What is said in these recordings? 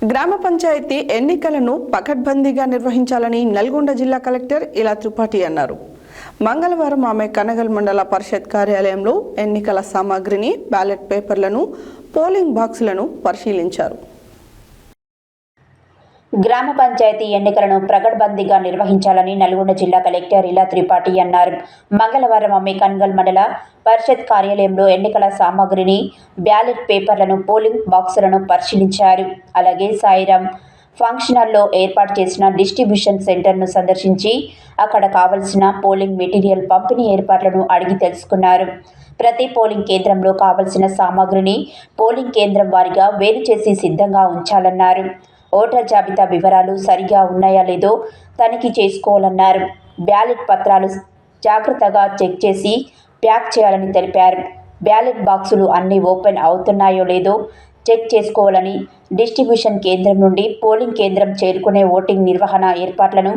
గ్రామ పంచాయతీ ఎన్నికలను పకడ్బందీగా నిర్వహించాలని నల్గొండ జిల్లా కలెక్టర్ ఇలా త్రిపాఠి అన్నారు. మంగళవారం ఆమె కనగల్ మండల పరిషత్ కార్యాలయంలో ఎన్నికల సామాగ్రిని, బ్యాలెట్ పేపర్లను, పోలింగ్ బాక్సులను పరిశీలించారు. గ్రామ పంచాయతీ ఎన్నికలను పకడ్బందీగా నిర్వహించాలని నల్గొండ జిల్లా కలెక్టర్ ఇలా త్రిపాఠి అన్నారు. మంగళవారం ఆమె కనగల్ మండల పరిషత్ కార్యాలయంలో ఎన్నికల సామాగ్రిని, బ్యాలెట్ పేపర్లను, పోలింగ్ బాక్సులను పరిశీలించారు. అలాగే సాయిరాం ఫంక్షన్ హాల్లో ఏర్పాటు చేసిన డిస్ట్రిబ్యూషన్ సెంటర్ను సందర్శించి అక్కడ కావలసిన పోలింగ్ మెటీరియల్ పంపిణీ ఏర్పాట్లను అడిగి తెలుసుకున్నారు. ప్రతి పోలింగ్ కేంద్రంలో కావలసిన సామాగ్రిని పోలింగ్ కేంద్రం వారీగా వేరు చేసి సిద్ధంగా ఉంచాలన్నారు. ఓటర్ జాబితా వివరాలు సరిగా ఉన్నాయా లేదో తనిఖీ చేసుకోవాలన్నారు. బ్యాలెట్ పత్రాలు జాగ్రత్తగా చెక్ చేసి ప్యాక్ చేయాలని తెలిపారు. బ్యాలెట్ బాక్సులు అన్నీ ఓపెన్ అవుతున్నాయో లేదో చెక్ చేసుకోవాలని, డిస్ట్రిబ్యూషన్ కేంద్రం నుండి పోలింగ్ కేంద్రం చేరుకునే ఓటింగ్ నిర్వహణ ఏర్పాట్లను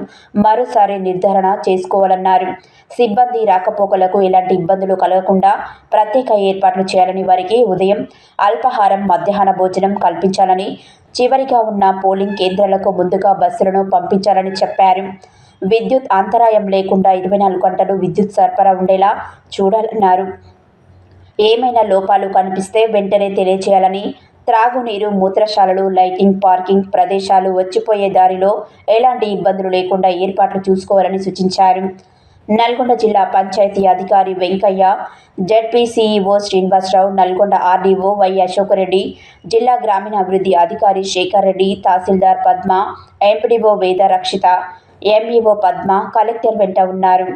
మరోసారి నిర్ధారణ చేసుకోవాలన్నారు. సిబ్బంది రాకపోకలకు ఎలాంటి ఇబ్బందులు కలగకుండా ప్రత్యేక ఏర్పాట్లు చేయాలని, వారికి ఉదయం అల్పాహారం, మధ్యాహ్న భోజనం కల్పించాలని, చివరిగా ఉన్న పోలింగ్ కేంద్రాలకు ముందుగా బస్సులను పంపించాలని చెప్పారు. విద్యుత్ అంతరాయం లేకుండా 24 గంటలు విద్యుత్ సరఫరా ఉండేలా చూడాలన్నారు. ఏమైనా లోపాలు కనిపిస్తే వెంటనే తెలియజేయాలని, త్రాగునీరు, మూత్రశాలలు, లైటింగ్, పార్కింగ్ ప్రదేశాలు, వచ్చిపోయే దారిలో ఎలాంటి ఇబ్బందులు లేకుండా ఏర్పాట్లు చూసుకోవాలని సూచించారు. నల్గొండ జిల్లా పంచాయతీ అధికారి Venkayya, ZP CEO Srinivasarao, Nalgonda RDO Y Ashokareddy, జిల్లా గ్రామీణాభివృద్ధి అధికారి శేఖర్ రెడ్డి, తహసీల్దార్ Padma, MPDO Veda Rakshitha, MEO Padma collector వెంట ఉన్నారు.